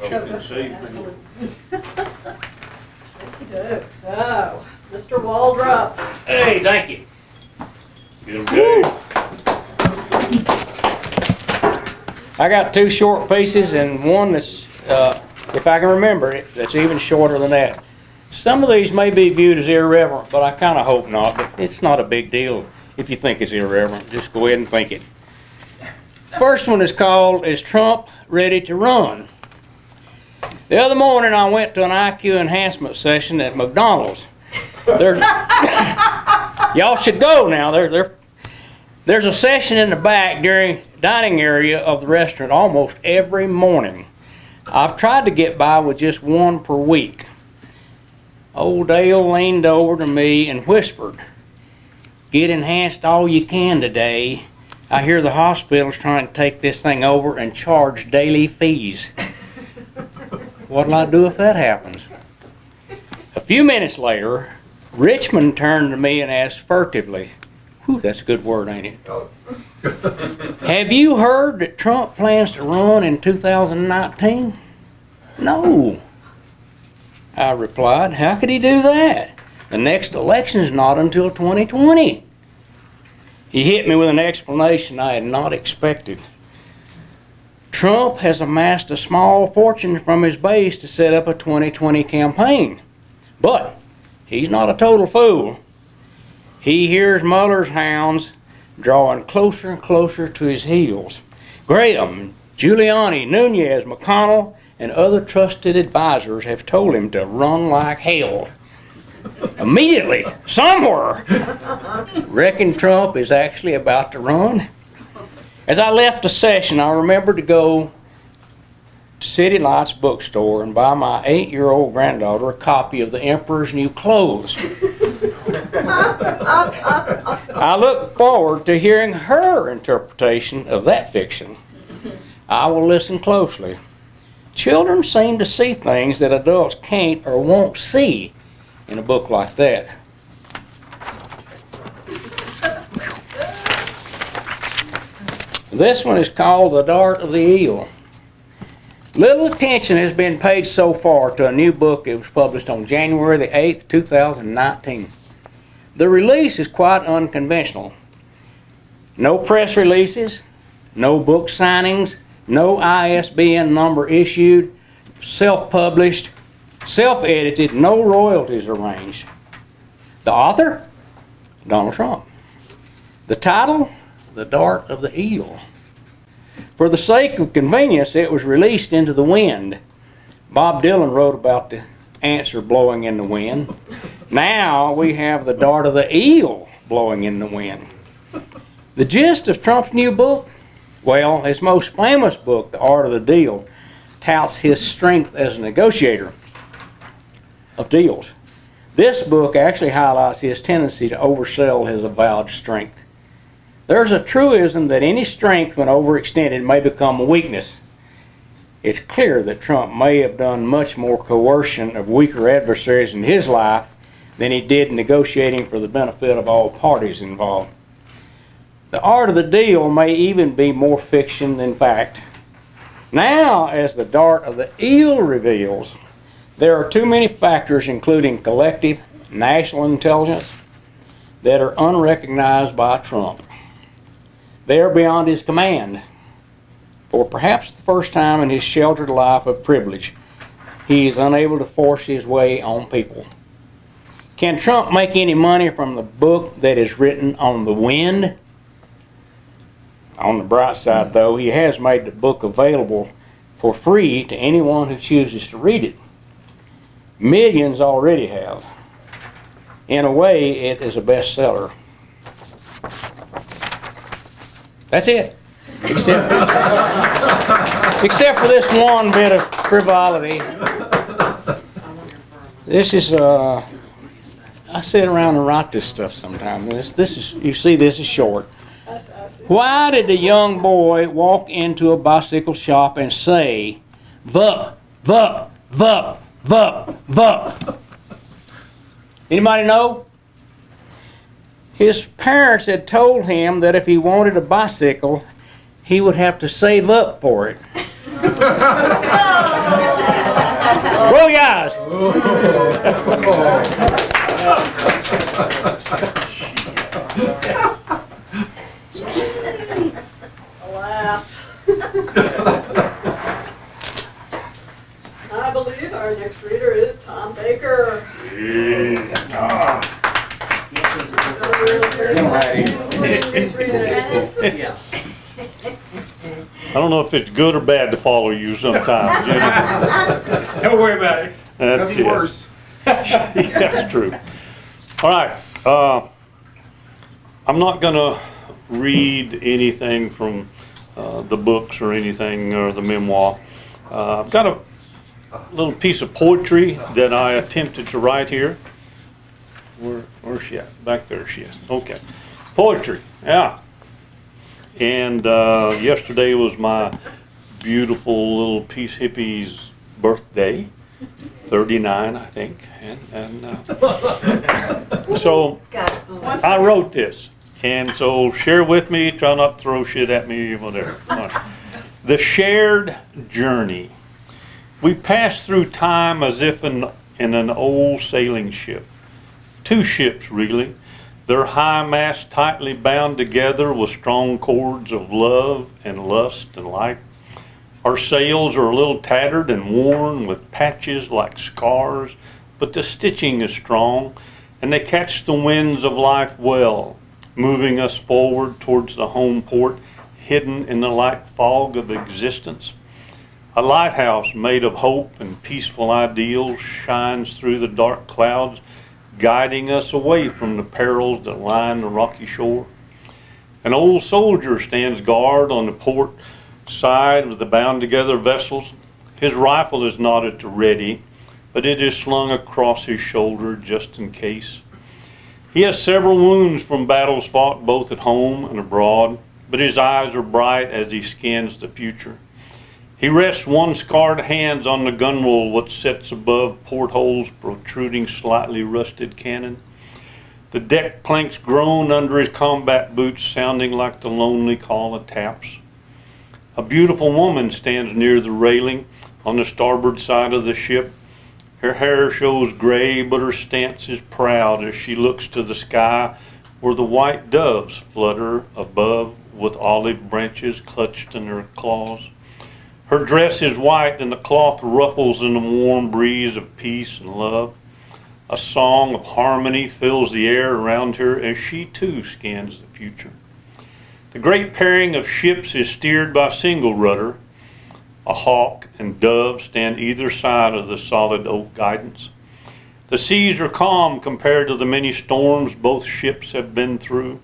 Absolutely. So, Mr. Waldrop. Hey, thank you. Okay. I got two short pieces and one that's, if I can remember it, that's even shorter than that. Some of these may be viewed as irreverent, but I kind of hope not. But it's not a big deal if you think it's irreverent. Just go ahead and think it. First one is called, Is Trump Ready to Run? The other morning I went to an IQ enhancement session at McDonald's. Y'all should go now. There's a session in the back during dining area of the restaurant almost every morning. I've tried to get by with just one per week. Old Dale leaned over to me and whispered, "Get enhanced all you can today. I hear the hospital's trying to take this thing over and charge daily fees." What'll I do if that happens? A few minutes later, Richmond turned to me and asked furtively, whew, that's a good word, ain't it? "Have you heard that Trump plans to run in 2019? "No." I replied, "How could he do that? The next election is not until 2020. He hit me with an explanation I had not expected. Trump has amassed a small fortune from his base to set up a 2020 campaign. But he's not a total fool. He hears Mueller's hounds drawing closer and closer to his heels. Graham, Giuliani, Nunez, McConnell, and other trusted advisors have told him to run like hell. Immediately, somewhere. Reckon Trump is actually about to run?" As I left the session, I remembered to go to City Lights Bookstore and buy my 8-year-old granddaughter a copy of The Emperor's New Clothes. I look forward to hearing her interpretation of that fiction. I will listen closely. Children seem to see things that adults can't or won't see in a book like that. This one is called The Dart of the Eel. Little attention has been paid so far to a new book that was published on January the 8th, 2019. The release is quite unconventional. No press releases, no book signings, no ISBN number issued, self-published, self-edited, no royalties arranged. The author? Donald Trump. The title? The Dart of the Eel. For the sake of convenience, it was released into the wind. Bob Dylan wrote about the answer blowing in the wind. Now we have the dart of the eel blowing in the wind. The gist of Trump's new book? Well, his most famous book, The Art of the Deal, touts his strength as a negotiator of deals. This book actually highlights his tendency to oversell his avowed strength. There's a truism that any strength, when overextended, may become a weakness. It's clear that Trump may have done much more coercion of weaker adversaries in his life than he did negotiating for the benefit of all parties involved. The art of the deal may even be more fiction than fact. Now, as the dart of the eel reveals, there are too many factors, including collective national intelligence, that are unrecognized by Trump. They are beyond his command. For perhaps the first time in his sheltered life of privilege, he is unable to force his way on people. Can Trump make any money from the book that is written on the wind? On the bright side, though, he has made the book available for free to anyone who chooses to read it. Millions already have. In a way, it is a bestseller. That's it. Except for this one bit of frivolity. This is, I sit around and write this stuff sometimes. This is, you see, this is short. Why did the young boy walk into a bicycle shop and say, "Vup, vup, vup, vup, vup"? Anybody know? His parents had told him that if he wanted a bicycle, he would have to save up for it. Roll your eyes. Alas. I believe our next reader is Tom Baker. Yeah. I don't know if it's good or bad to follow you sometimes. You know? Don't worry about it. That's Nothing it. worse. Yeah, that's true. All right. I'm not going to read anything from the books or anything or the memoir. I've got a little piece of poetry that I attempted to write here. Where's she at? Back there she is. Okay. Poetry. Yeah. And yesterday was my beautiful little peace hippie's birthday. 39, I think. And so I wrote this. And so share with me. Try not to throw shit at me, whatever. Right. The shared journey. We pass through time as if in an old sailing ship. Two ships, really. Their high masts tightly bound together with strong cords of love and lust and life. Our sails are a little tattered and worn with patches like scars, but the stitching is strong, and they catch the winds of life well, moving us forward towards the home port, hidden in the light fog of existence. A lighthouse made of hope and peaceful ideals shines through the dark clouds, guiding us away from the perils that line the rocky shore. An old soldier stands guard on the port side of the bound together vessels. His rifle is not at the ready, but it is slung across his shoulder just in case. He has several wounds from battles fought both at home and abroad, but his eyes are bright as he scans the future. He rests one scarred hand on the gunwale which sits above portholes protruding slightly rusted cannon. The deck planks groan under his combat boots, sounding like the lonely call of taps. A beautiful woman stands near the railing on the starboard side of the ship. Her hair shows gray, but her stance is proud as she looks to the sky where the white doves flutter above with olive branches clutched in her claws. Her dress is white and the cloth ruffles in the warm breeze of peace and love. A song of harmony fills the air around her as she too scans the future. The great pairing of ships is steered by single rudder. A hawk and dove stand either side of the solid oak guidance. The seas are calm compared to the many storms both ships have been through.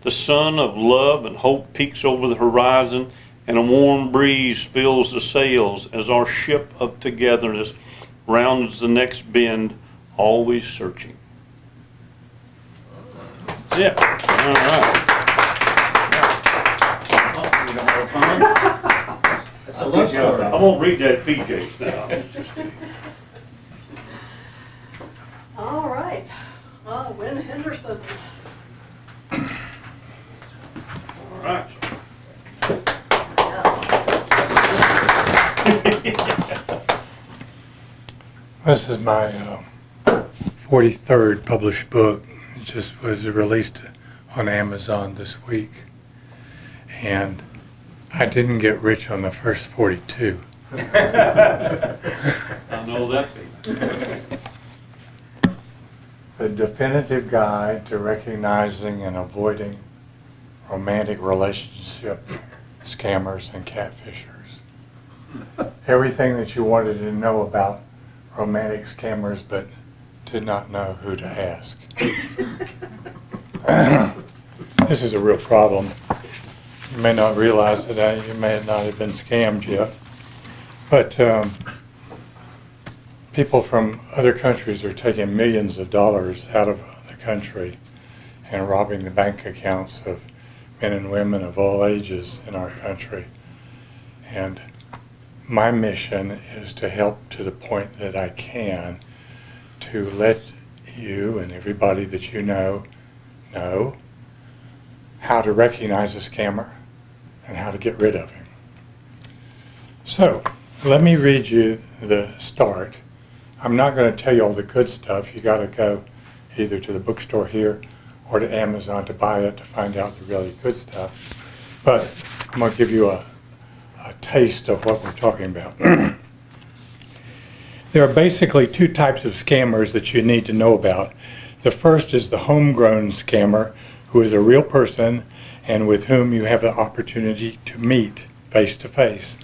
The sun of love and hope peeks over the horizon, and a warm breeze fills the sails as our ship of togetherness rounds the next bend, always searching. That's it. All right. That's a love story. I won't read that PJ's now. All right. Win Henderson. All right. This is my 43rd published book. It just was released on Amazon this week. And I didn't get rich on the first 42. I know that feeling. The definitive guide to recognizing and avoiding romantic relationship scammers and catfishers. Everything that you wanted to know about romantic scammers but did not know who to ask. This is a real problem. You may not realize that you may not have been scammed yet, but people from other countries are taking millions of dollars out of the country and robbing the bank accounts of men and women of all ages in our country. And my mission is to help to the point that I can to let you and everybody that you know how to recognize a scammer and how to get rid of him. So, Let me read you the start. I'm not going to tell you all the good stuff. You got to go either to the bookstore here or to Amazon to buy it to find out the really good stuff. But I'm going to give you a taste of what we're talking about. There are basically two types of scammers that you need to know about. The first is the homegrown scammer, who is a real person and with whom you have the opportunity to meet face to face.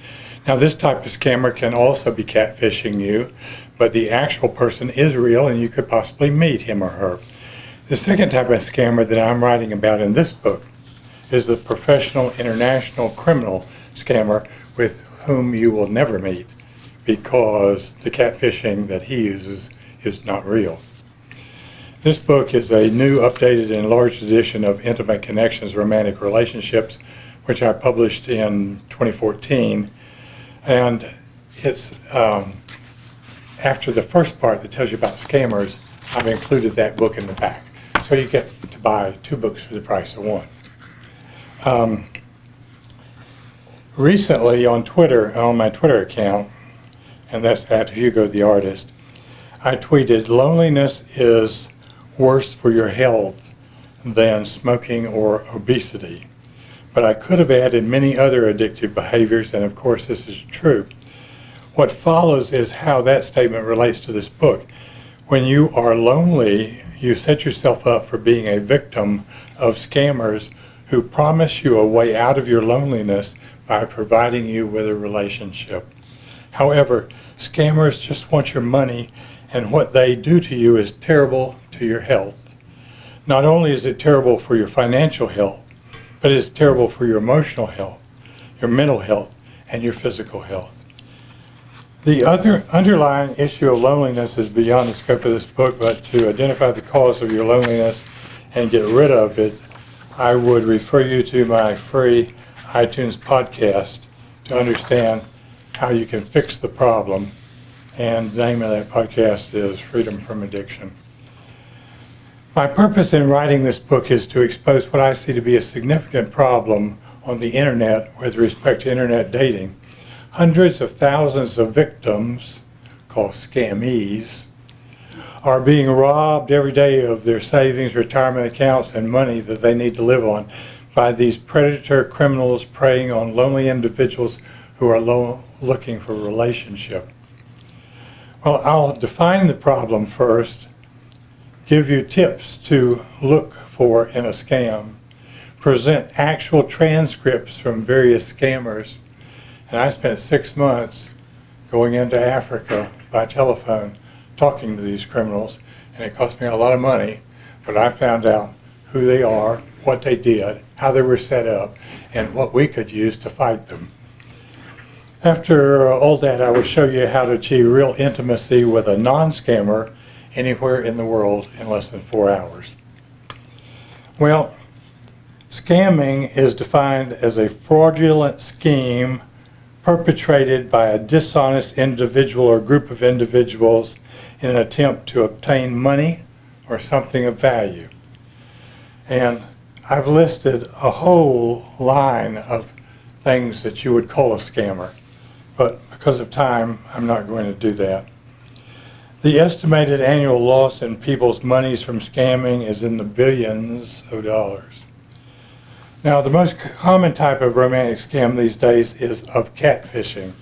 Now, this type of scammer can also be catfishing you, but the actual person is real and you could possibly meet him or her. The second type of scammer that I'm writing about in this book is the professional international criminal scammer with whom you will never meet because the catfishing that he uses is not real. This book is a new, updated, and enlarged edition of Intimate Connections, Romantic Relationships, which I published in 2014. And it's after the first part that tells you about scammers, I've included that book in the back. So you get to buy two books for the price of one. Recently on Twitter, on my Twitter account, and that's at Hugo the Artist, I tweeted, "Loneliness is worse for your health than smoking or obesity." But I could have added many other addictive behaviors, and of course this is true. What follows is how that statement relates to this book. When you are lonely, you set yourself up for being a victim of scammers who promise you a way out of your loneliness by providing you with a relationship. However, scammers just want your money, and what they do to you is terrible to your health. Not only is it terrible for your financial health, but it's terrible for your emotional health, your mental health, and your physical health. The other underlying issue of loneliness is beyond the scope of this book, but to identify the cause of your loneliness and get rid of it, I would refer you to my free iTunes podcast to understand how you can fix the problem. And the name of that podcast is Freedom from Addiction. My purpose in writing this book is to expose what I see to be a significant problem on the internet with respect to internet dating. Hundreds of thousands of victims, called scammees, are being robbed every day of their savings, retirement accounts, and money that they need to live on by these predator criminals preying on lonely individuals who are looking for a relationship. Well, I'll define the problem first, give you tips to look for in a scam, present actual transcripts from various scammers. And I spent 6 months going into Africa by telephone talking to these criminals, and it cost me a lot of money, but I found out who they are, what they did, how they were set up, and what we could use to fight them. After all that, I will show you how to achieve real intimacy with a non-scammer anywhere in the world in less than 4 hours. Well, scamming is defined as a fraudulent scheme perpetrated by a dishonest individual or group of individuals in an attempt to obtain money or something of value. And I've listed a whole line of things that you would call a scammer, but because of time, I'm not going to do that. The estimated annual loss in people's monies from scamming is in the billions of dollars. Now, the most common type of romantic scam these days is of catfishing.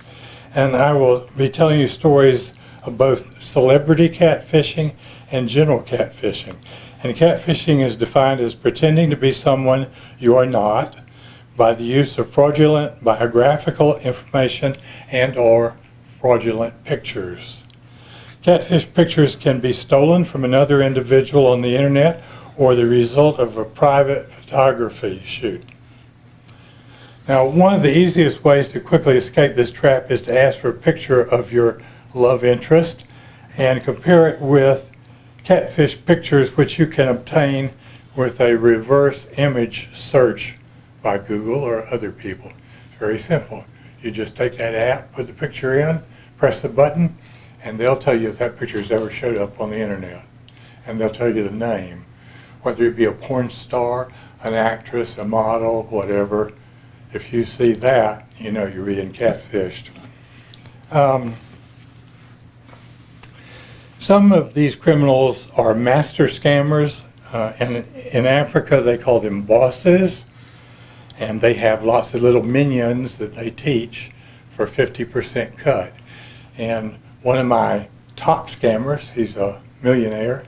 And I will be telling you stories of both celebrity catfishing and general catfishing. And catfishing is defined as pretending to be someone you are not by the use of fraudulent biographical information and or fraudulent pictures. Catfish pictures can be stolen from another individual on the internet or the result of a private photography shoot. Now, one of the easiest ways to quickly escape this trap is to ask for a picture of your love interest and compare it with catfish pictures which you can obtain with a reverse image search by Google or other people. It's very simple. You just take that app, put the picture in, press the button, and they'll tell you if that picture's ever showed up on the internet. And they'll tell you the name. Whether it be a porn star, an actress, a model, whatever, if you see that, you know you're being catfished. Some of these criminals are master scammers, and in Africa they call them bosses, and they have lots of little minions that they teach for 50% cut. And one of my top scammers, he's a millionaire,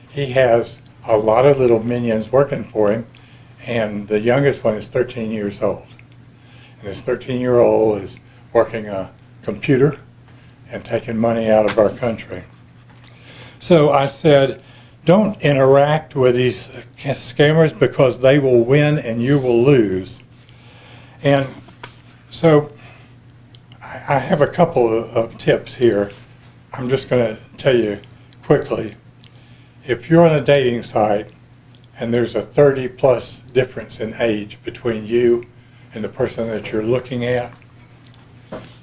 he has a lot of little minions working for him, and the youngest one is 13 years old. And this 13-year-old is working a computer and taking money out of our country. So I said, don't interact with these scammers because they will win and you will lose. And so I have a couple of tips here. I'm just going to tell you quickly. If you're on a dating site and there's a 30+ difference in age between you and the person that you're looking at,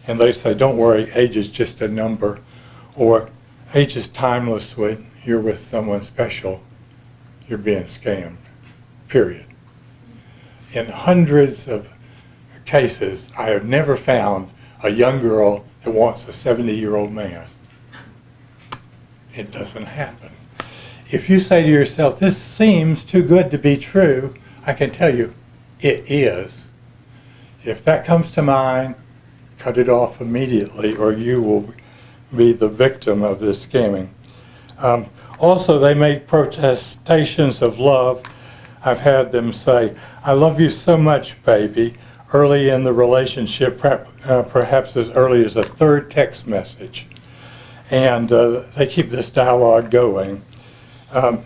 and they say, don't worry, age is just a number, or age is timeless when you're with someone special, you're being scammed, period. In hundreds of cases, I have never found a young girl that wants a 70-year-old man. It doesn't happen. If you say to yourself, this seems too good to be true, I can tell you, it is. If that comes to mind, cut it off immediately or you will be the victim of this scamming. Also, they make protestations of love. I've had them say, I love you so much, baby, early in the relationship, perhaps as early as a third text message. And they keep this dialogue going. The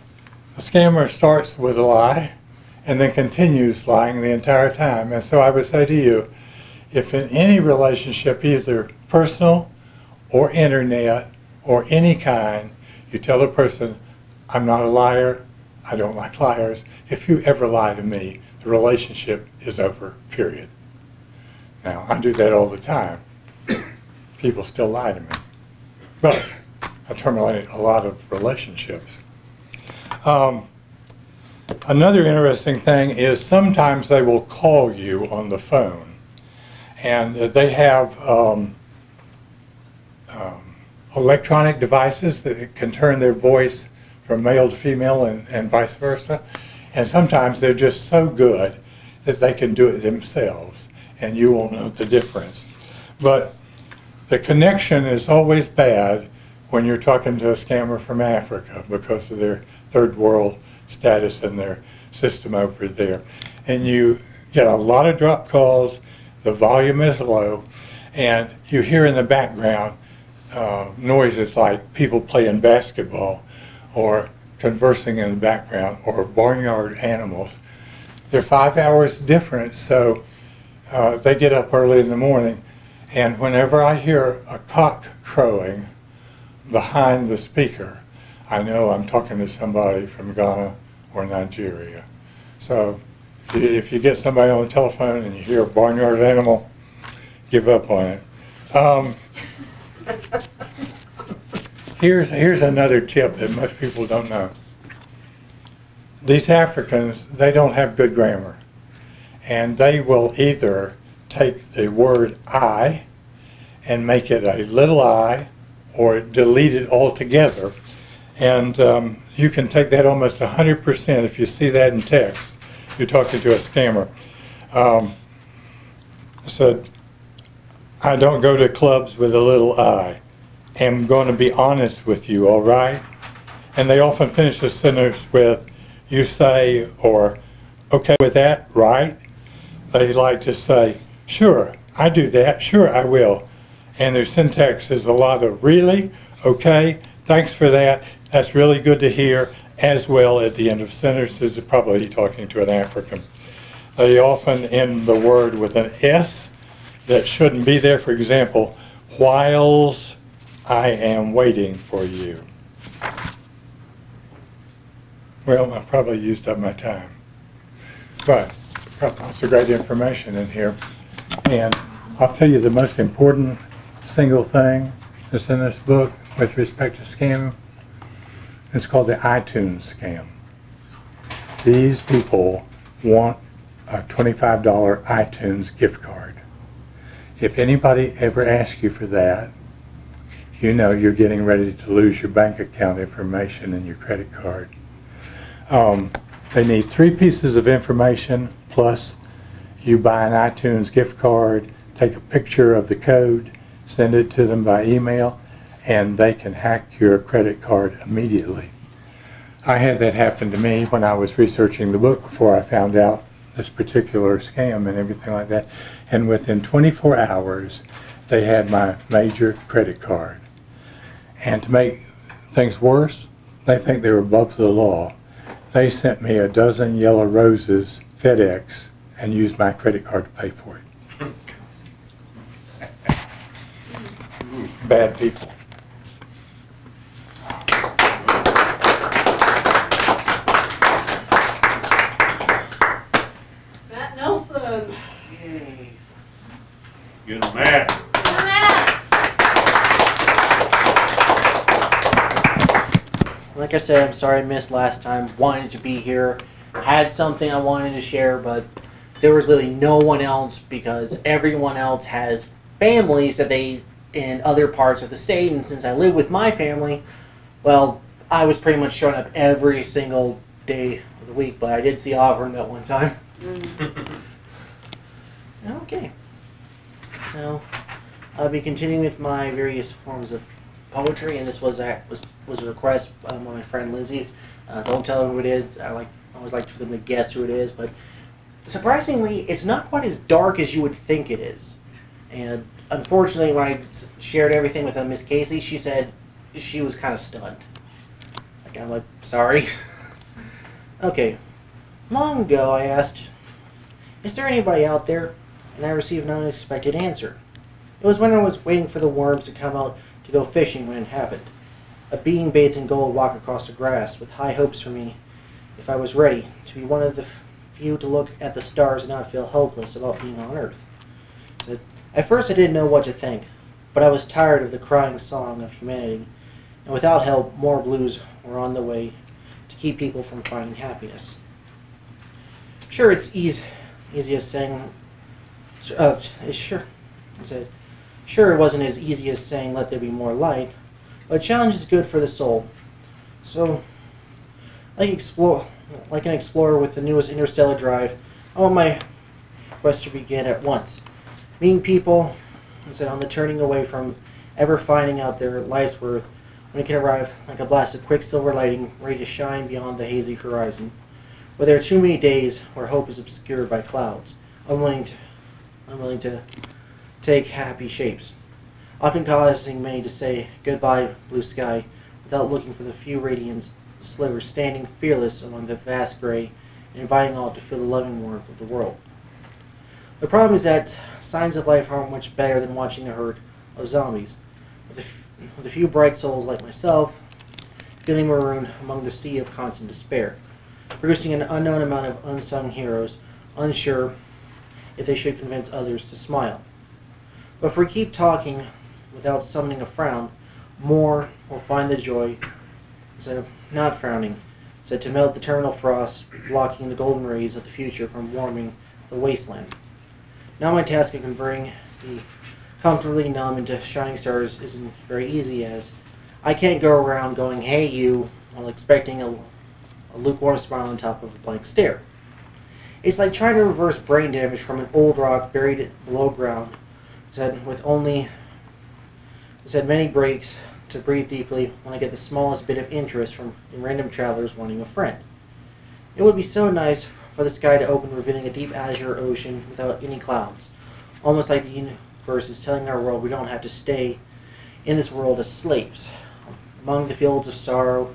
scammer starts with a lie and then continues lying the entire time. And so I would say to you, if in any relationship, either personal or internet or any kind, you tell a person, I'm not a liar, I don't like liars. If you ever lie to me, the relationship is over, period. Now, I do that all the time. People still lie to me. But I terminate a lot of relationships. Another interesting thing is sometimes they will call you on the phone, and they have electronic devices that can turn their voice from male to female and vice versa, and sometimes they're just so good that they can do it themselves and you won't know the difference. But the connection is always bad when you're talking to a scammer from Africa because of their third world status and their system over there. And you get a lot of drop calls, the volume is low, and you hear in the background noises like people playing basketball or conversing in the background or barnyard animals. They're 5 hours different, so they get up early in the morning, and whenever I hear a cock crowing behind the speaker, I know I'm talking to somebody from Ghana or Nigeria. So if you get somebody on the telephone and you hear a barnyard animal, give up on it. Here's another tip that most people don't know. These Africans, they don't have good grammar. And they will either take the word I and make it a little I or delete it altogether. And you can take that almost 100% if you see that in text. You're talking to a scammer. Said, I don't go to clubs with a little I. I'm going to be honest with you, all right? And they often finish the sentence with, you say, or, okay with that, right? They like to say, sure, I do that, sure, I will. And their syntax is a lot of really, okay, thanks for that, that's really good to hear, as well at the end of sentences, probably talking to an African. They often end the word with an S that shouldn't be there. For example, whiles I am waiting for you. Well, I probably used up my time, but got lots of great information in here. And I'll tell you the most important single thing that's in this book with respect to scamming. It's called the iTunes scam. These people want a $25 iTunes gift card. If anybody ever asks you for that, you know you're getting ready to lose your bank account information and your credit card. They need 3 pieces of information, plus you buy an iTunes gift card, take a picture of the code, send it to them by email, and they can hack your credit card immediately. I had that happen to me when I was researching the book before I found out this particular scam and everything like that. And within 24 hours, they had my major credit card. And to make things worse, they think they're above the law. They sent me a dozen yellow roses FedEx and used my credit card to pay for it. Bad people. Matt Nelson. Good man. Like I said, I'm sorry I missed last time. Wanted to be here. Had something I wanted to share, but there was literally no one else because everyone else has families that they in other parts of the state, and since I live with my family, well, I was pretty much showing up every single day of the week, but I did see Auburn that one time. Okay. So I'll be continuing with my various forms of poetry, and this was a request by my friend Lizzie. Don't tell her who it is. I always like for them to guess who it is, but surprisingly, it's not quite as dark as you would think it is. And unfortunately, when I shared everything with Miss Casey, she said she was kind of stunned. I'm like, sorry. Okay. Long ago, I asked, "Is there anybody out there?" And I received an unexpected answer. It was when I was waiting for the worms to come out to go fishing when it happened. A being bathed in gold walked across the grass with high hopes for me if I was ready to be one of the few to look at the stars and not feel helpless about being on Earth. At first I didn't know what to think, but I was tired of the crying song of humanity, and without help more blues were on the way to keep people from finding happiness. Sure, it's easy as saying, I said, sure, it wasn't as easy as saying, let there be more light, but a challenge is good for the soul. So, like an explorer with the newest interstellar drive, I want my quest to begin at once. Meeting people, on the turning away from ever finding out their life's worth when it can arrive like a blast of quicksilver lighting ready to shine beyond the hazy horizon. Where there are too many days where hope is obscured by clouds, unwilling to take happy shapes, often causing many to say goodbye blue sky without looking for the few radiant slivers standing fearless among the vast gray and inviting all to feel the loving warmth of the world. The problem is that signs of life aren't much better than watching a herd of zombies, with a few bright souls like myself feeling marooned among the sea of constant despair, producing an unknown amount of unsung heroes, unsure if they should convince others to smile. But if we keep talking without summoning a frown, more will find the joy instead of not frowning, said to melt the terminal frost, blocking the golden rays of the future from warming the wasteland. Now my task of converting the comfortably numb into shining stars isn't very easy, as I can't go around going, "Hey you," while expecting a lukewarm smile on top of a blank stare. It's like trying to reverse brain damage from an old rock buried below ground, with only many breaks to breathe deeply when I get the smallest bit of interest from random travelers wanting a friend. It would be so nice for the sky to open, revealing a deep azure ocean without any clouds, almost like the universe is telling our world we don't have to stay in this world as slaves. Among the fields of sorrow,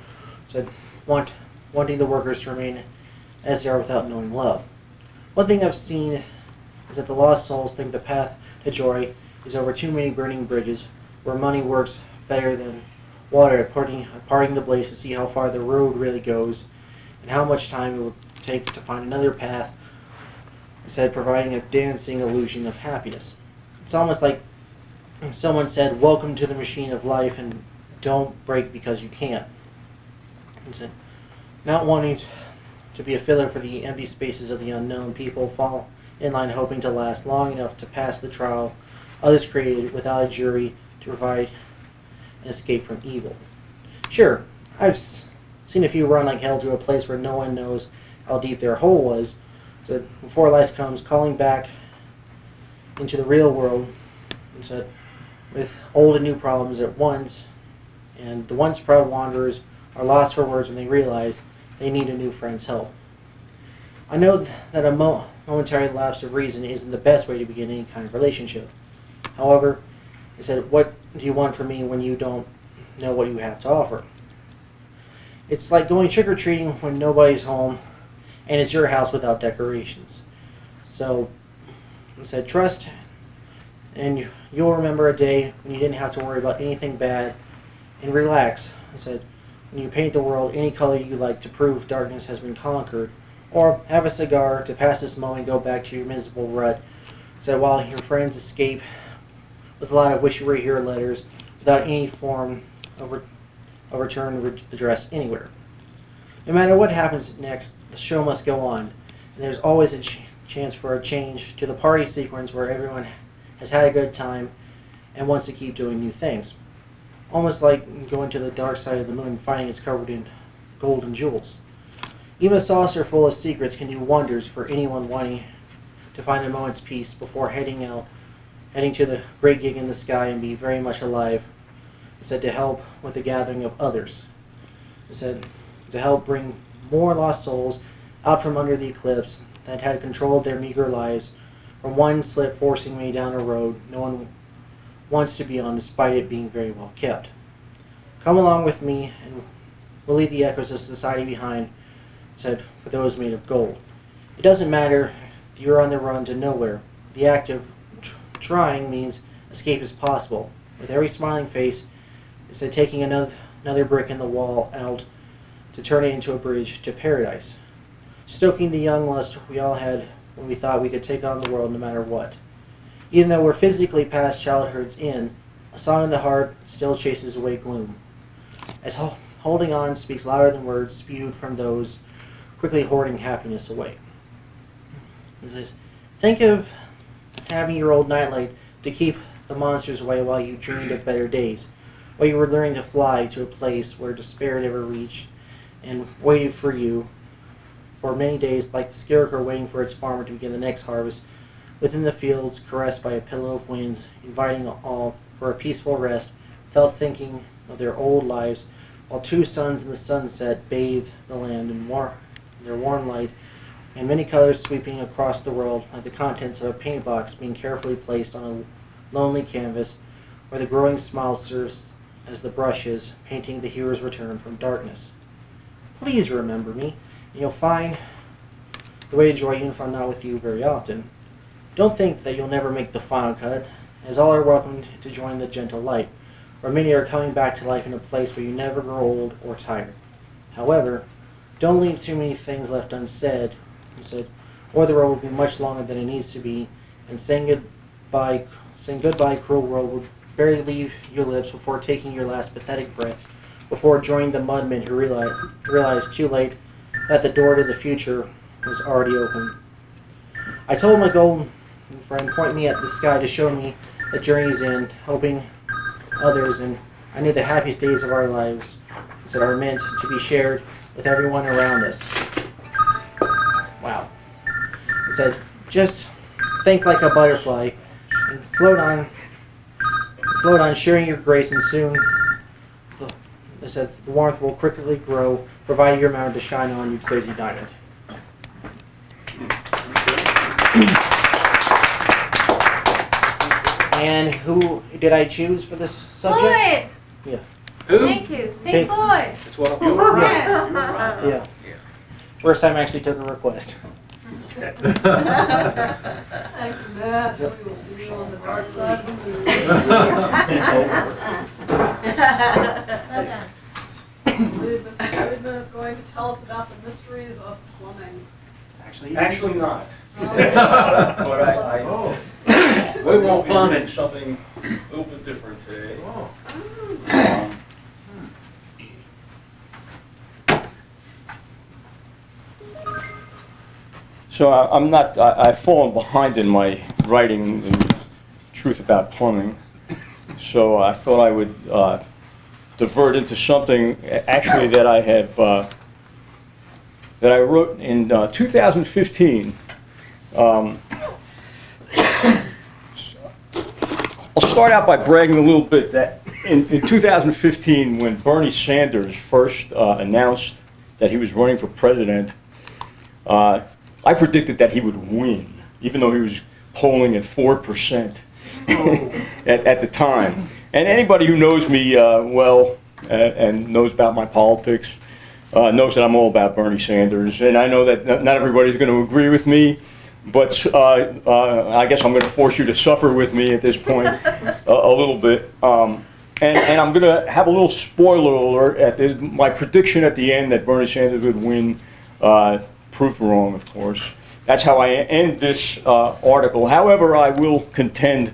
wanting the workers to remain as they are without knowing love. One thing I've seen is that the lost souls think the path to joy is over too many burning bridges, where money works better than water at parting the blaze to see how far the road really goes, and how much time it will take to find another path, instead providing a dancing illusion of happiness. It's almost like someone said, "Welcome to the machine of life, and don't break because you can't." Not wanting to be a filler for the empty spaces of the unknown, people fall in line hoping to last long enough to pass the trial others created without a jury to provide an escape from evil. Sure, I've seen a few run like hell to a place where no one knows how deep their hole was, so before life comes calling back into the real world, and said, with old and new problems at once, and the once proud wanderers are lost for words when they realize they need a new friend's help. I know that a momentary lapse of reason isn't the best way to begin any kind of relationship. However, he said, what do you want from me when you don't know what you have to offer? It's like going trick-or-treating when nobody's home and it's your house without decorations. So, he said, trust, and you'll remember a day when you didn't have to worry about anything bad, and relax. He said, when you paint the world any color you like to prove darkness has been conquered, or have a cigar to pass this moment and go back to your miserable rut. So while your friends escape with a lot of wish-you-were-here letters without any form of return address anywhere. No matter what happens next, the show must go on, and there's always a chance for a change to the party sequence where everyone has had a good time and wants to keep doing new things. Almost like going to the dark side of the moon and finding it's covered in gold and jewels. Even a saucer full of secrets can do wonders for anyone wanting to find a moment's peace before heading to the great gig in the sky and be very much alive. It said to help with the gathering of others. It said to help bring more lost souls out from under the eclipse that had controlled their meager lives, from one slip forcing me down a road no one wants to be on despite it being very well kept. Come along with me and we'll leave the echoes of society behind, said, for those made of gold. It doesn't matter if you're on the run to nowhere. The act of trying means escape is possible. With every smiling face, it said taking another brick in the wall out to turn it into a bridge to paradise. Stoking the young lust we all had when we thought we could take on the world no matter what. Even though we're physically past childhood's end, a song in the heart still chases away gloom. As holding on speaks louder than words spewed from those quickly hoarding happiness away. It says, think of having your old nightlight to keep the monsters away while you dreamed of better days, while you were learning to fly to a place where despair never reached and waited for you for many days, like the scarecrow waiting for its farmer to begin the next harvest, within the fields, caressed by a pillow of winds, inviting all for a peaceful rest, without thinking of their old lives, while two suns in the sunset bathed the land in their warm light, and many colors sweeping across the world, like the contents of a paint box being carefully placed on a lonely canvas, where the growing smile serves as the brushes, painting the hero's return from darkness. Please remember me, and you'll find the way to joy even if I'm not with you very often. Don't think that you'll never make the final cut, as all are welcome to join the gentle light, where many are coming back to life in a place where you never grow old or tired. However, don't leave too many things left unsaid, or the road will be much longer than it needs to be, and saying goodbye, cruel world, will barely leave your lips before taking your last pathetic breath, before joining the mudmen who realized too late that the door to the future was already open. I told my golden friend, point me at the sky to show me the journey's end, helping others, and I knew the happiest days of our lives are meant to be shared with everyone around us. Wow. He said, just think like a butterfly and float on, sharing your grace, and soon the warmth will quickly grow, providing you're remembered to shine on, you crazy diamond. And who did I choose for this subject? Floyd! Yeah. Who? Thank you. Pink Floyd. That's what I'm doing. Yeah. Yeah. First time I actually took a request. Thank you, Matt. We will see you on the dark side of the moon. Well done. I believe Mr. Friedman is going to tell us about the mysteries of plumbing. Actually not. Oh. But Oh. We won't plumbing. Something a little bit different today. So I'm not, I've fallen behind in my writing and truth about plumbing. So I thought I would divert into something actually that I have that I wrote in 2015. I'll start out by bragging a little bit that in 2015, when Bernie Sanders first announced that he was running for president, I predicted that he would win, even though he was polling at 4% at the time. And anybody who knows me well and knows about my politics knows that I'm all about Bernie Sanders. And I know that not everybody's going to agree with me, but I guess I'm going to force you to suffer with me at this point a little bit. And I'm going to have a little spoiler alert at this. My prediction at the end that Bernie Sanders would win proved wrong, of course. That's how I end this article. However, I will contend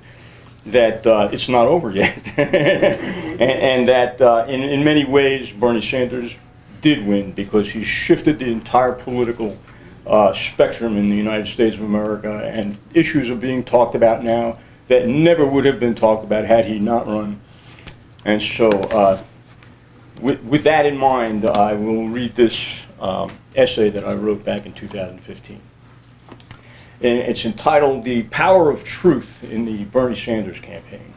that it's not over yet. and that in many ways, Bernie Sanders did win because he shifted the entire political spectrum in the United States of America, and issues are being talked about now that never would have been talked about had he not run. And so with that in mind, I will read this essay that I wrote back in 2015. And it's entitled "The Power of Truth in the Bernie Sanders Campaign."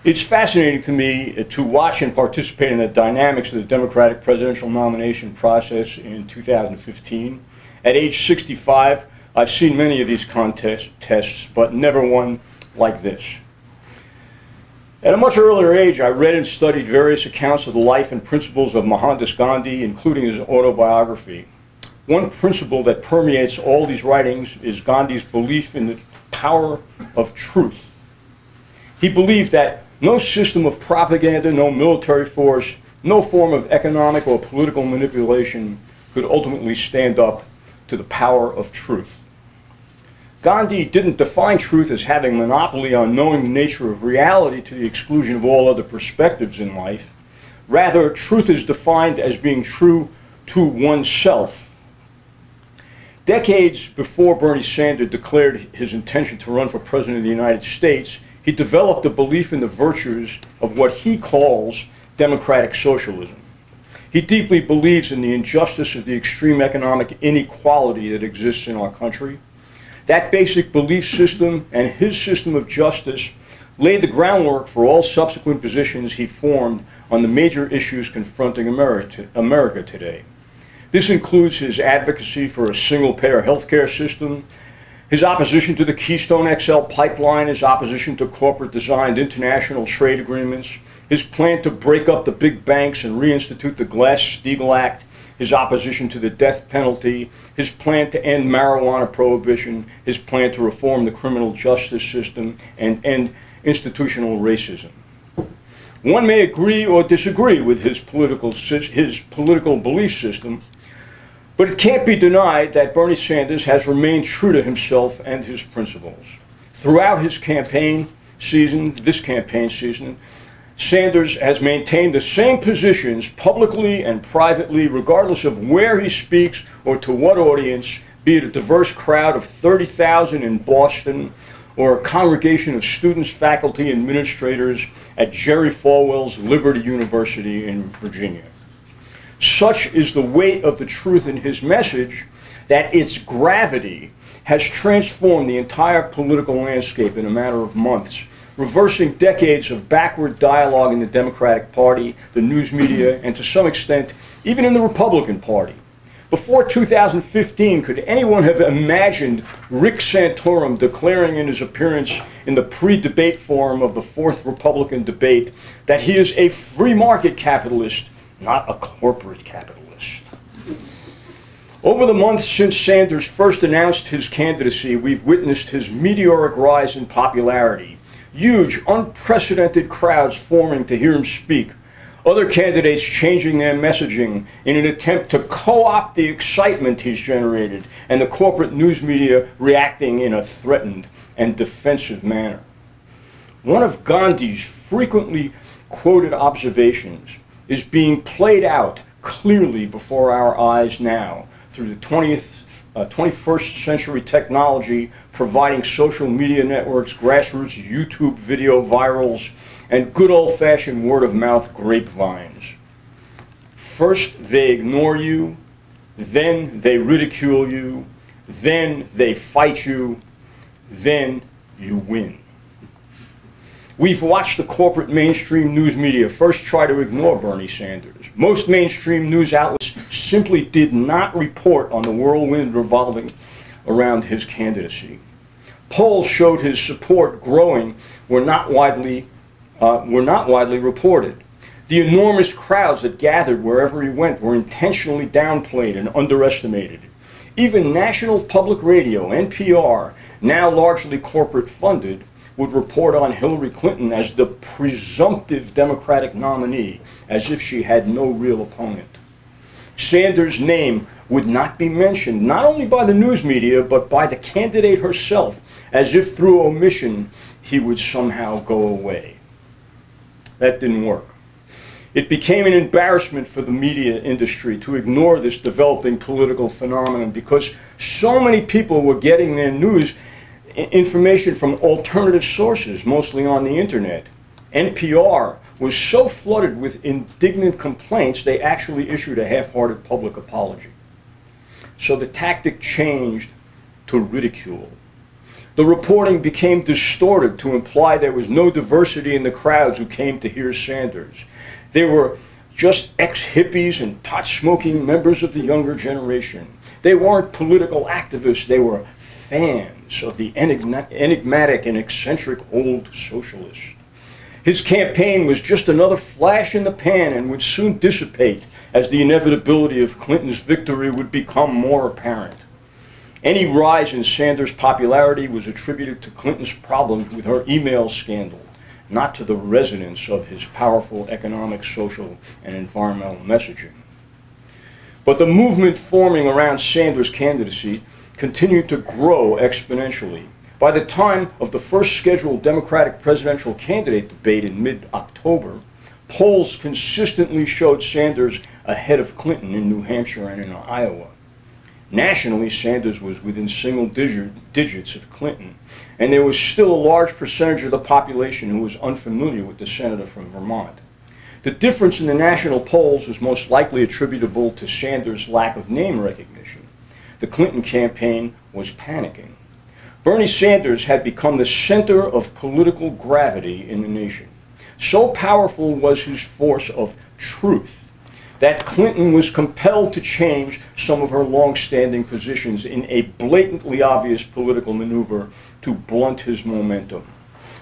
It's fascinating to me to watch and participate in the dynamics of the Democratic presidential nomination process in 2015. At age 65, I've seen many of these contests, but never one like this. At a much earlier age, I read and studied various accounts of the life and principles of Mohandas Gandhi, including his autobiography. One principle that permeates all these writings is Gandhi's belief in the power of truth. He believed that no system of propaganda, no military force, no form of economic or political manipulation could ultimately stand up to the power of truth. Gandhi didn't define truth as having monopoly on knowing the nature of reality to the exclusion of all other perspectives in life. Rather, truth is defined as being true to oneself. Decades before Bernie Sanders declared his intention to run for president of the United States, he developed a belief in the virtues of what he calls democratic socialism. He deeply believes in the injustice of the extreme economic inequality that exists in our country. That basic belief system and his system of justice laid the groundwork for all subsequent positions he formed on the major issues confronting America today. This includes his advocacy for a single-payer healthcare system, his opposition to the Keystone XL pipeline, his opposition to corporate-designed international trade agreements, his plan to break up the big banks and reinstitute the Glass-Steagall Act, his opposition to the death penalty, his plan to end marijuana prohibition, his plan to reform the criminal justice system and end institutional racism. One may agree or disagree with his political belief system, but it can't be denied that Bernie Sanders has remained true to himself and his principles. Throughout his campaign season, Sanders has maintained the same positions publicly and privately, regardless of where he speaks or to what audience, be it a diverse crowd of 30,000 in Boston or a congregation of students, faculty, and administrators at Jerry Falwell's Liberty University in Virginia. Such is the weight of the truth in his message that its gravity has transformed the entire political landscape in a matter of months, reversing decades of backward dialogue in the Democratic Party, the news media, and to some extent, even in the Republican Party. Before 2015, could anyone have imagined Rick Santorum declaring in his appearance in the pre-debate forum of the fourth Republican debate that he is a free market capitalist, not a corporate capitalist? Over the months since Sanders first announced his candidacy, we've witnessed his meteoric rise in popularity. Huge, unprecedented crowds forming to hear him speak. Other candidates changing their messaging in an attempt to co-opt the excitement he's generated, and the corporate news media reacting in a threatened and defensive manner. One of Gandhi's frequently quoted observations is being played out clearly before our eyes now through the 20th 21st century technology, providing social media networks, grassroots YouTube video virals, and good old-fashioned word-of-mouth grapevines. First, they ignore you, then they ridicule you, then they fight you, then you win. We've watched the corporate mainstream news media first try to ignore Bernie Sanders. Most mainstream news outlets simply did not report on the whirlwind revolving around his candidacy. Polls showed his support growing were not widely reported. The enormous crowds that gathered wherever he went were intentionally downplayed and underestimated. Even national public radio, NPR, now largely corporate funded, would report on Hillary Clinton as the presumptive Democratic nominee, as if she had no real opponent. Sanders' name would not be mentioned, not only by the news media, but by the candidate herself, as if through omission he would somehow go away. That didn't work. It became an embarrassment for the media industry to ignore this developing political phenomenon because so many people were getting their news information from alternative sources, mostly on the internet. NPR was so flooded with indignant complaints, they actually issued a half-hearted public apology. So the tactic changed to ridicule. The reporting became distorted to imply there was no diversity in the crowds who came to hear Sanders. They were just ex-hippies and pot-smoking members of the younger generation. They weren't political activists, they were fans of the enigmatic and eccentric old socialist. His campaign was just another flash in the pan and would soon dissipate as the inevitability of Clinton's victory would become more apparent. Any rise in Sanders' popularity was attributed to Clinton's problems with her email scandal, not to the resonance of his powerful economic, social, and environmental messaging. But the movement forming around Sanders' candidacy continued to grow exponentially. By the time of the first scheduled Democratic presidential candidate debate in mid-October, polls consistently showed Sanders ahead of Clinton in New Hampshire and in Iowa. Nationally, Sanders was within single digits of Clinton, and there was still a large percentage of the population who was unfamiliar with the senator from Vermont. The difference in the national polls was most likely attributable to Sanders' lack of name recognition. The Clinton campaign was panicking. Bernie Sanders had become the center of political gravity in the nation. So powerful was his force of truth that Clinton was compelled to change some of her long-standing positions in a blatantly obvious political maneuver to blunt his momentum.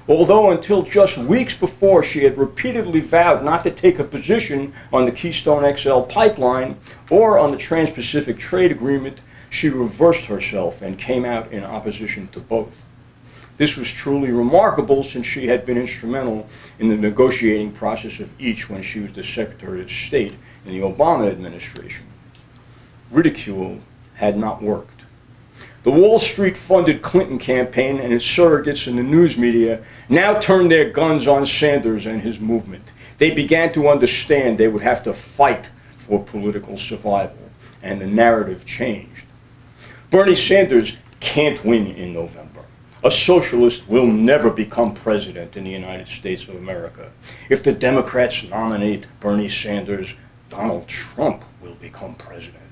Although until just weeks before she had repeatedly vowed not to take a position on the Keystone XL pipeline or on the Trans-Pacific Trade Agreement, she reversed herself and came out in opposition to both. This was truly remarkable since she had been instrumental in the negotiating process of each when she was the Secretary of State in the Obama administration. Ridicule had not worked. The Wall Street-funded Clinton campaign and its surrogates in the news media now turned their guns on Sanders and his movement. They began to understand they would have to fight for political survival, and the narrative changed. Bernie Sanders can't win in November. A socialist will never become president in the United States of America. If the Democrats nominate Bernie Sanders, Donald Trump will become president.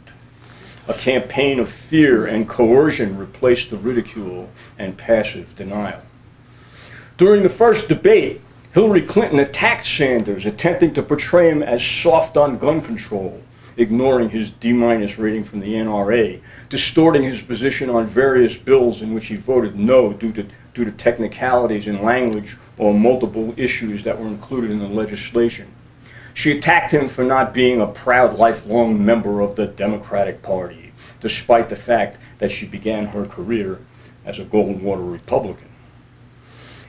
A campaign of fear and coercion replaced the ridicule and passive denial. During the first debate, Hillary Clinton attacked Sanders, attempting to portray him as soft on gun control, ignoring his D- rating from the NRA, distorting his position on various bills in which he voted no due to technicalities in language or multiple issues that were included in the legislation. She attacked him for not being a proud lifelong member of the Democratic Party, despite the fact that she began her career as a Goldwater Republican.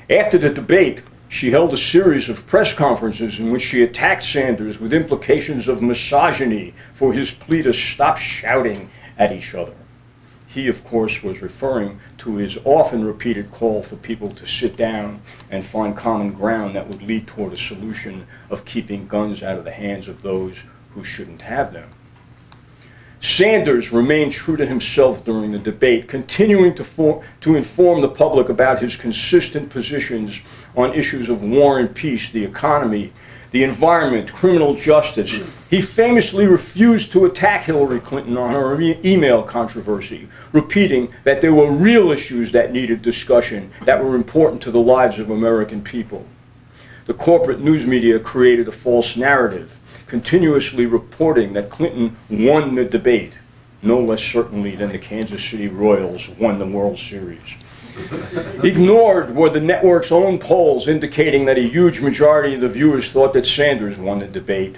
After the debate, she held a series of press conferences in which she attacked Sanders with implications of misogyny for his plea to stop shouting at each other. He, of course, was referring to his often repeated call for people to sit down and find common ground that would lead toward a solution of keeping guns out of the hands of those who shouldn't have them. Sanders remained true to himself during the debate, continuing to inform the public about his consistent positions on issues of war and peace, the economy, the environment, criminal justice. He famously refused to attack Hillary Clinton on her email controversy, repeating that there were real issues that needed discussion that were important to the lives of American people. The corporate news media created a false narrative, continuously reporting that Clinton won the debate, no less certainly than the Kansas City Royals won the World Series. Ignored were the network's own polls indicating that a huge majority of the viewers thought that Sanders won the debate.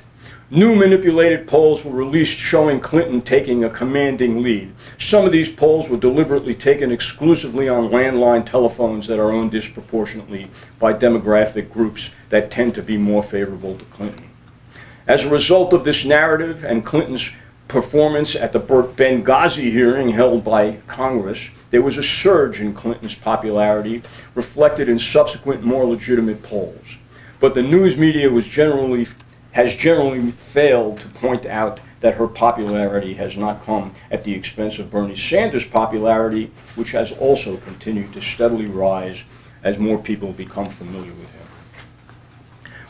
New manipulated polls were released showing Clinton taking a commanding lead. Some of these polls were deliberately taken exclusively on landline telephones that are owned disproportionately by demographic groups that tend to be more favorable to Clinton. As a result of this narrative and Clinton's performance at the Benghazi hearing held by Congress, there was a surge in Clinton's popularity reflected in subsequent more legitimate polls. But the news media has generally failed to point out that her popularity has not come at the expense of Bernie Sanders' popularity, which has also continued to steadily rise as more people become familiar with him.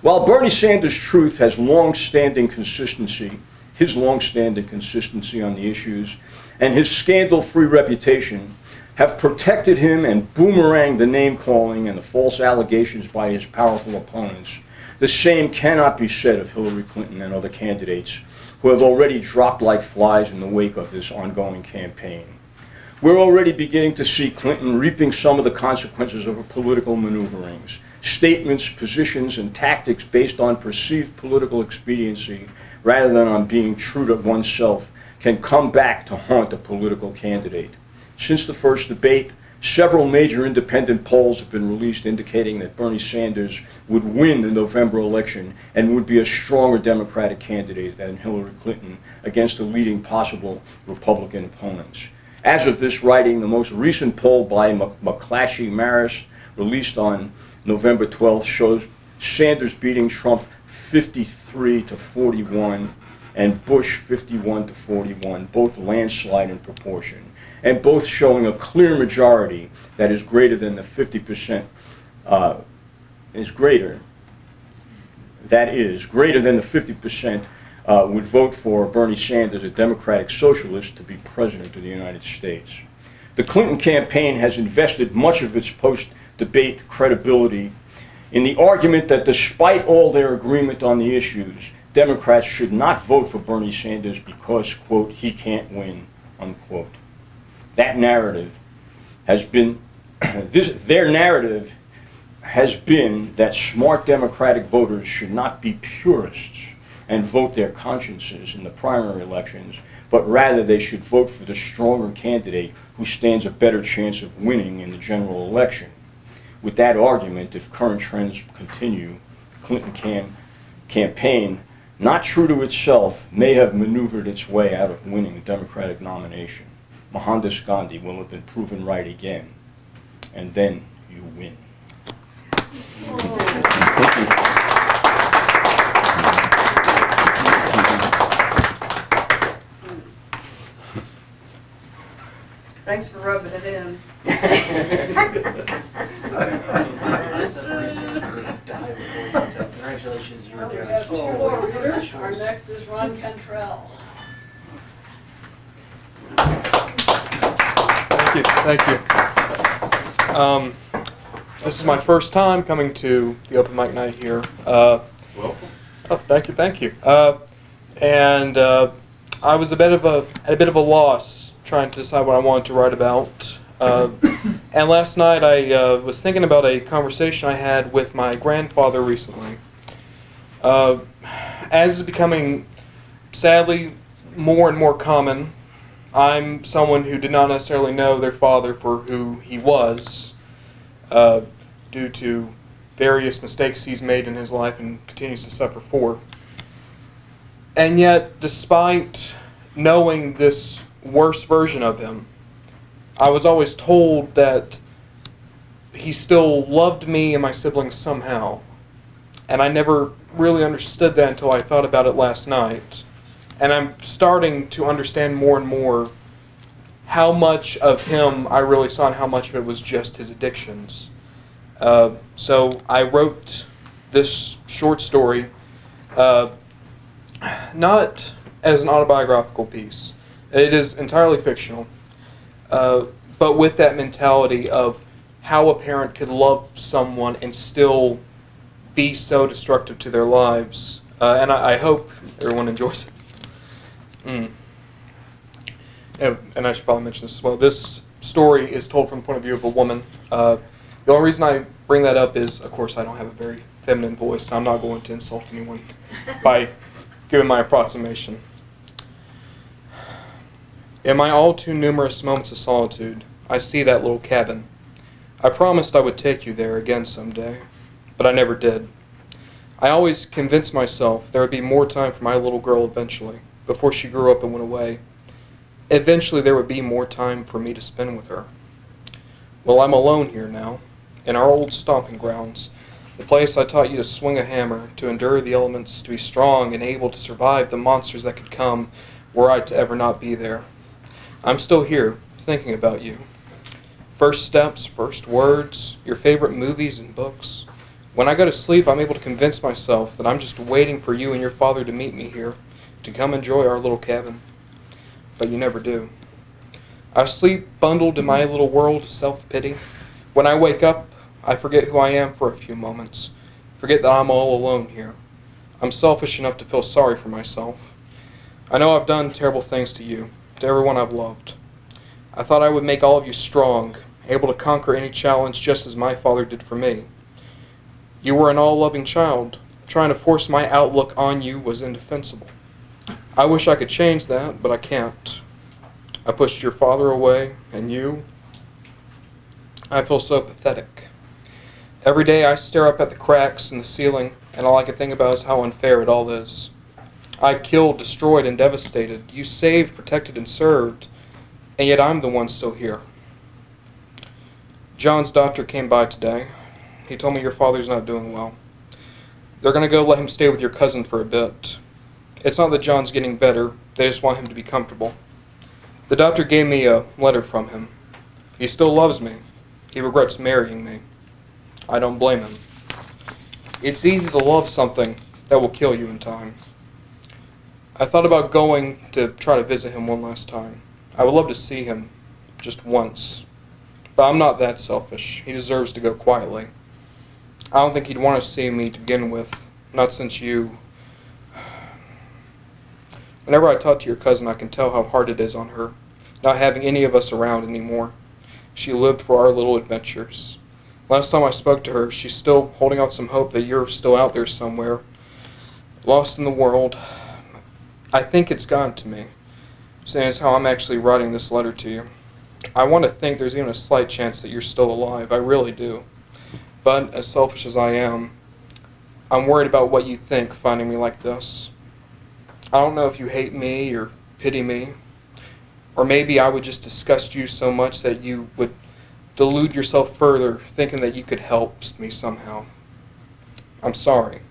While Bernie Sanders' truth has long-standing consistency, his long-standing consistency on the issues, and his scandal-free reputation have protected him and boomeranged the name-calling and the false allegations by his powerful opponents, the same cannot be said of Hillary Clinton and other candidates who have already dropped like flies in the wake of this ongoing campaign. We're already beginning to see Clinton reaping some of the consequences of her political maneuverings. Statements, positions, and tactics based on perceived political expediency rather than on being true to oneself can come back to haunt a political candidate. Since the first debate, several major independent polls have been released indicating that Bernie Sanders would win the November election and would be a stronger Democratic candidate than Hillary Clinton against the leading possible Republican opponents. As of this writing, the most recent poll by McClatchy Maris, released on November 12th, shows Sanders beating Trump 53 to 41 and Bush 51 to 41, both landslide in proportion, and both showing a clear majority that is greater than the 50%, greater than the 50% would vote for Bernie Sanders, a Democratic socialist, to be president of the United States. The Clinton campaign has invested much of its post-debate credibility in the argument that despite all their agreement on the issues, Democrats should not vote for Bernie Sanders because, quote, he can't win, unquote. That narrative has been, their narrative has been that smart Democratic voters should not be purists and vote their consciences in the primary elections, but rather they should vote for the stronger candidate who stands a better chance of winning in the general election. With that argument, if current trends continue, the Clinton campaign, not true to itself, may have maneuvered its way out of winning the Democratic nomination. Mohandas Gandhi will have been proven right again, and then you win. Thank you. Thanks for rubbing it in. Congratulations, you were We there. have two more readers. Our next is Ron Cantrell. Thank you. This is my first time coming to the open mic night here. Welcome. Oh, thank you. And I was at a bit of a loss trying to decide what I wanted to write about. And last night I was thinking about a conversation I had with my grandfather recently. As is becoming, sadly, more and more common, I'm someone who did not necessarily know their father for who he was, due to various mistakes he's made in his life and continues to suffer for. And yet, despite knowing this worse version of him, I was always told that he still loved me and my siblings somehow. And I never really understood that until I thought about it last night. And I'm starting to understand more and more how much of him I really saw and how much of it was just his addictions. So I wrote this short story, not as an autobiographical piece. It is entirely fictional, but with that mentality of how a parent could love someone and still be so destructive to their lives. And I hope everyone enjoys it. And I should probably mention this as well. This story is told from the point of view of a woman. The only reason I bring that up is, of course, I don't have a very feminine voice, and I'm not going to insult anyone by giving my approximation. In my all too numerous moments of solitude, I see that little cabin. I promised I would take you there again someday, but I never did. I always convinced myself there would be more time for my little girl eventually, before she grew up and went away. Eventually there would be more time for me to spend with her. Well, I'm alone here now, in our old stomping grounds, the place I taught you to swing a hammer, to endure the elements, to be strong and able to survive the monsters that could come were I to ever not be there. I'm still here, thinking about you. First steps, first words, your favorite movies and books. When I go to sleep, I'm able to convince myself that I'm just waiting for you and your father to meet me here, to come enjoy our little cabin. But you never do. I sleep bundled in my little world of self-pity. When I wake up, I forget who I am for a few moments, forget that I'm all alone here. I'm selfish enough to feel sorry for myself. I know I've done terrible things to you, to everyone I've loved. I thought I would make all of you strong, able to conquer any challenge just as my father did for me. You were an all-loving child. Trying to force my outlook on you was indefensible. I wish I could change that, but I can't. I pushed your father away, and you... I feel so pathetic. Every day I stare up at the cracks in the ceiling, and all I can think about is how unfair it all is. I killed, destroyed, and devastated. You saved, protected, and served, and yet I'm the one still here. John's doctor came by today. He told me your father's not doing well. They're going to go let him stay with your cousin for a bit. It's not that John's getting better, they just want him to be comfortable. The doctor gave me a letter from him. He still loves me. He regrets marrying me. I don't blame him. It's easy to love something that will kill you in time. I thought about going to try to visit him one last time. I would love to see him, just once. But I'm not that selfish. He deserves to go quietly. I don't think he'd want to see me to begin with, not since you... Whenever I talk to your cousin, I can tell how hard it is on her, not having any of us around anymore. She lived for our little adventures. Last time I spoke to her, she's still holding out some hope that you're still out there somewhere, lost in the world. I think it's gotten to me, saying it's how I'm actually writing this letter to you. I want to think there's even a slight chance that you're still alive. I really do. But, as selfish as I am, I'm worried about what you think finding me like this. I don't know if you hate me or pity me, or maybe I would just disgust you so much that you would delude yourself further, thinking that you could help me somehow. I'm sorry.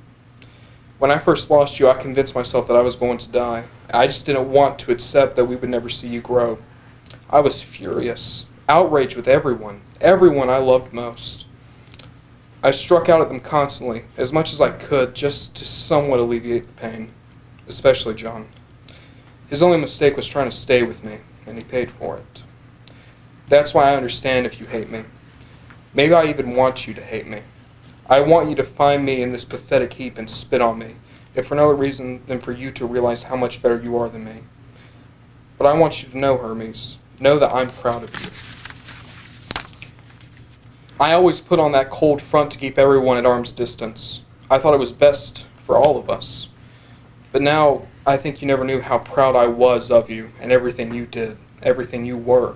When I first lost you, I convinced myself that I was going to die. I just didn't want to accept that we would never see you grow. I was furious, outraged with everyone I loved most. I struck out at them constantly, as much as I could, just to somewhat alleviate the pain, especially John. His only mistake was trying to stay with me, and he paid for it. That's why I understand if you hate me. Maybe I even want you to hate me. I want you to find me in this pathetic heap and spit on me, if for no other reason than for you to realize how much better you are than me. But I want you to know, Hermes, know that I'm proud of you. I always put on that cold front to keep everyone at arm's distance. I thought it was best for all of us. But now, I think you never knew how proud I was of you and everything you did, everything you were.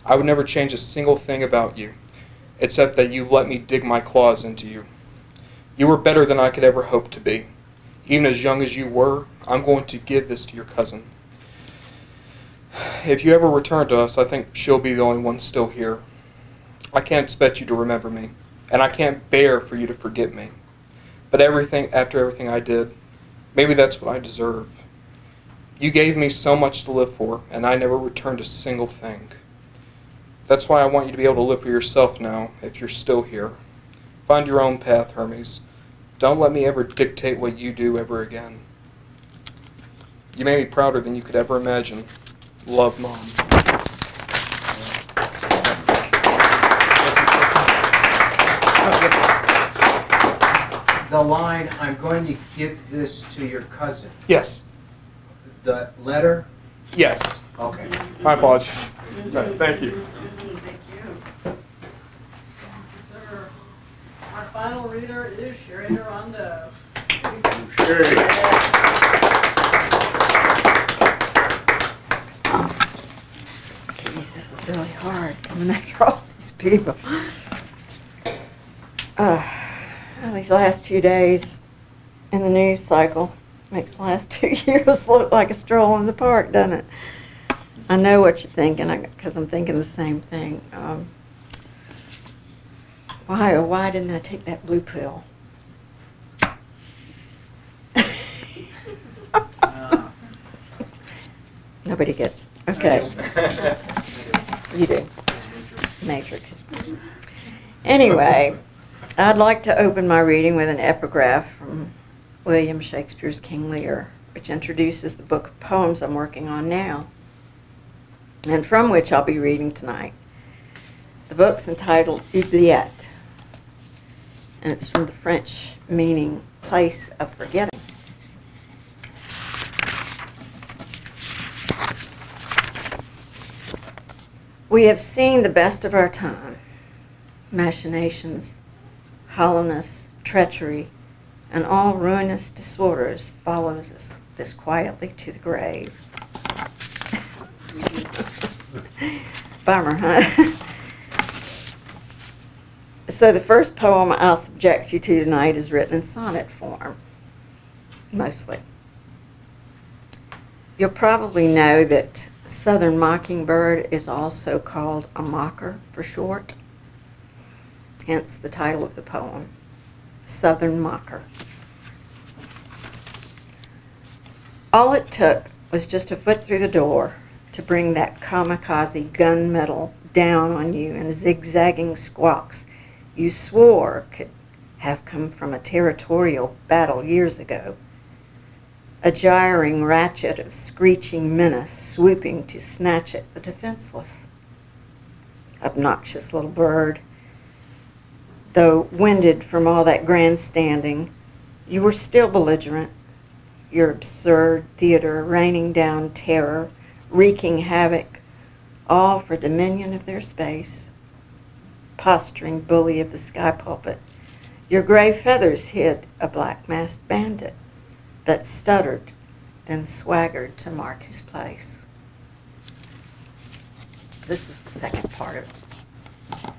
I would never change a single thing about you, except that you let me dig my claws into you. You were better than I could ever hope to be. Even as young as you were, I'm going to give this to your cousin. If you ever return to us, I think she'll be the only one still here. I can't expect you to remember me, and I can't bear for you to forget me. But after everything I did, maybe that's what I deserve. You gave me so much to live for, and I never returned a single thing. That's why I want you to be able to live for yourself now, if you're still here. Find your own path, Hermes. Don't let me ever dictate what you do ever again. You made me prouder than you could ever imagine. Love, Mom. The line, I'm going to give this to your cousin. Yes. The letter? Yes. Okay. My apologies. Right, thank you. Thank you. Consider our final reader is Sherry Durando. Jeez, this is really hard coming after all these people. These last 2 days in the news cycle makes the last 2 years look like a stroll in the park, doesn't it? I know what you're thinking, because I'm thinking the same thing. Why didn't I take that blue pill? Nobody gets it. Okay. You do. Matrix. Anyway, I'd like to open my reading with an epigraph from William Shakespeare's King Lear, which introduces the book of poems I'm working on now, and from which I'll be reading tonight. The book's entitled Oubliette, and it's from the French meaning place of forgetting. We have seen the best of our time, machinations, hollowness, treachery, and all ruinous disorders follows us disquietly to the grave. Bummer, huh? So the first poem I'll subject you to tonight is written in sonnet form, mostly. You'll probably know that Southern mockingbird is also called a mocker for short, hence the title of the poem, Southern Mocker. All it took was just a foot through the door to bring that kamikaze gunmetal down on you in zigzagging squawks you swore could have come from a territorial battle years ago. A gyring ratchet of screeching menace swooping to snatch at the defenseless. Obnoxious little bird. Though winded from all that grandstanding, you were still belligerent, your absurd theater raining down terror, wreaking havoc, all for dominion of their space. Posturing bully of the sky pulpit, your gray feathers hid a black-masked bandit that stuttered, then swaggered to mark his place. This is the second part of it.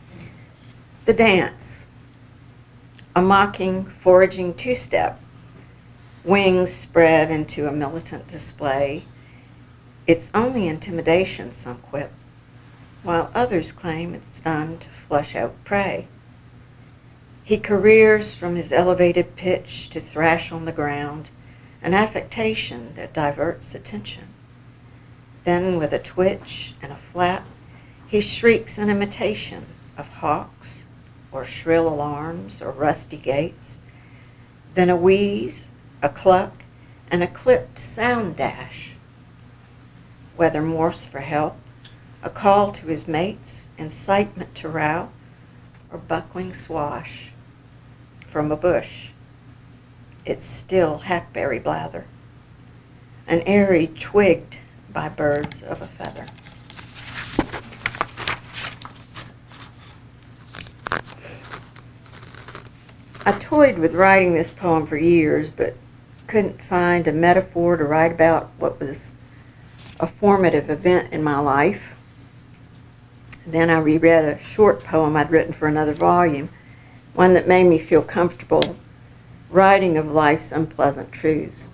The dance. A mocking, foraging two-step, wings spread into a militant display. It's only intimidation, some quip, while others claim it's done to flush out prey. He careers from his elevated pitch to thrash on the ground, an affectation that diverts attention. Then with a twitch and a flap, he shrieks an imitation of hawks or shrill alarms or rusty gates. Then a wheeze, a cluck, and a clipped sound dash. Whether Morse for help, a call to his mates, incitement to row, or buckling swash from a bush. It's still hackberry blather, an airy twigged by birds of a feather. I toyed with writing this poem for years, but couldn't find a metaphor to write about what was a formative event in my life. Then I reread a short poem I'd written for another volume, one that made me feel comfortable writing of life's unpleasant truths.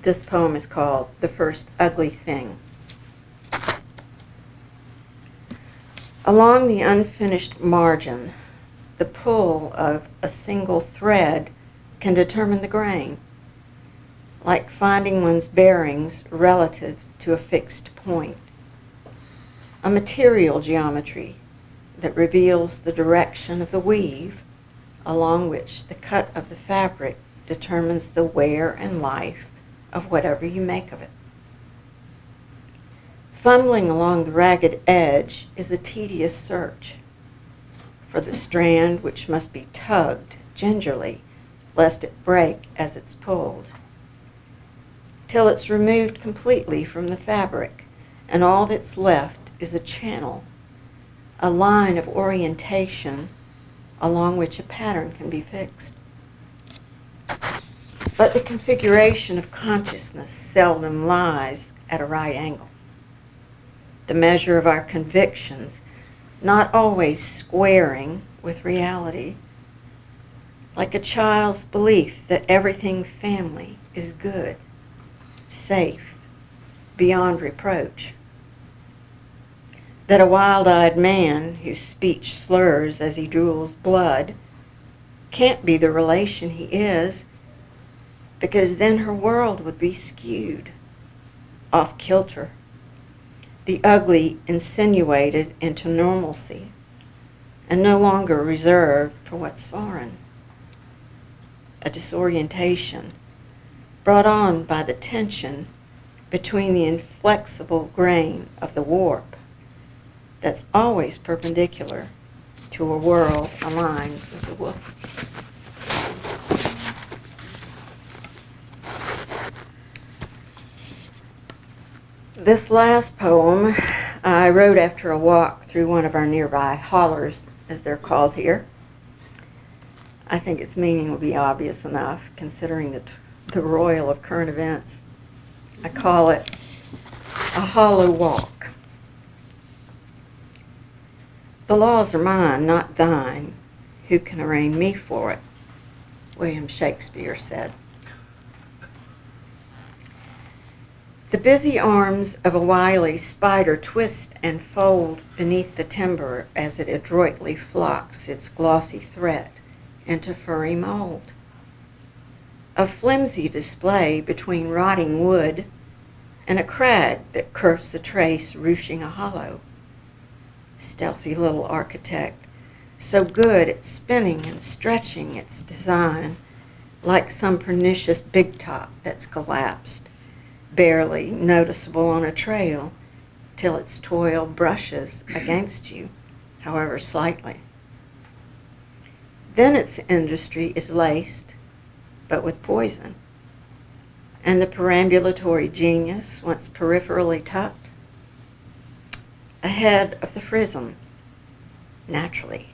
This poem is called The First Ugly Thing. Along the unfinished margin, the pull of a single thread can determine the grain. like finding one's bearings relative to a fixed point. A material geometry that reveals the direction of the weave along which the cut of the fabric determines the wear and life of whatever you make of it. Fumbling along the ragged edge is a tedious search for the strand which must be tugged gingerly lest it break as it's pulled, till it's removed completely from the fabric and all that's left is a channel, a line of orientation along which a pattern can be fixed. But the configuration of consciousness seldom lies at a right angle. The measure of our convictions not always squaring with reality, like a child's belief that everything family is good, safe, beyond reproach. That a wild-eyed man whose speech slurs as he drools blood can't be the relation he is, because then her world would be skewed, off kilter, the ugly insinuated into normalcy, and no longer reserved for what's foreign. A disorientation brought on by the tension between the inflexible grain of the warp that's always perpendicular to a world aligned with the woof. This last poem I wrote after a walk through one of our nearby hollers, as they're called here. I think its meaning will be obvious enough, considering the royal of current events. I call it a hollow walk. The laws are mine, not thine. Who can arraign me for it? William Shakespeare said. The busy arms of a wily spider twist and fold beneath the timber as it adroitly flocks its glossy thread into furry mold. A flimsy display between rotting wood and a crag that curves a trace ruching a hollow. Stealthy little architect, so good at spinning and stretching its design, like some pernicious big top that's collapsed, barely noticeable on a trail, till its toil brushes against you, however slightly. Then its industry is laced, but with poison, and the perambulatory genius, once peripherally tucked, ahead of the frism, naturally.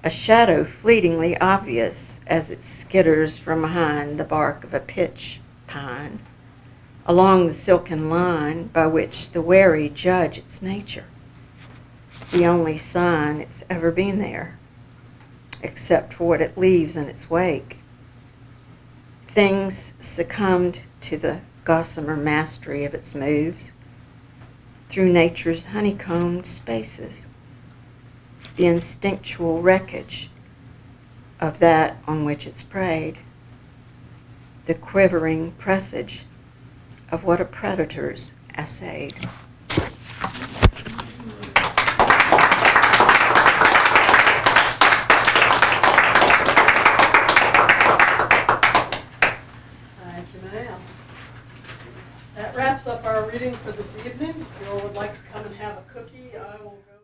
A shadow fleetingly obvious as it skitters from behind the bark of a pitch pine, along the silken line by which the wary judge its nature, the only sign it's ever been there, except for what it leaves in its wake. Things succumbed to the gossamer mastery of its moves through nature's honeycombed spaces, the instinctual wreckage of that on which it's preyed, the quivering presage of what a predator's essayed. Thank you, ma'am. That wraps up our reading for this evening. If you all would like to come and have a cookie, I will go.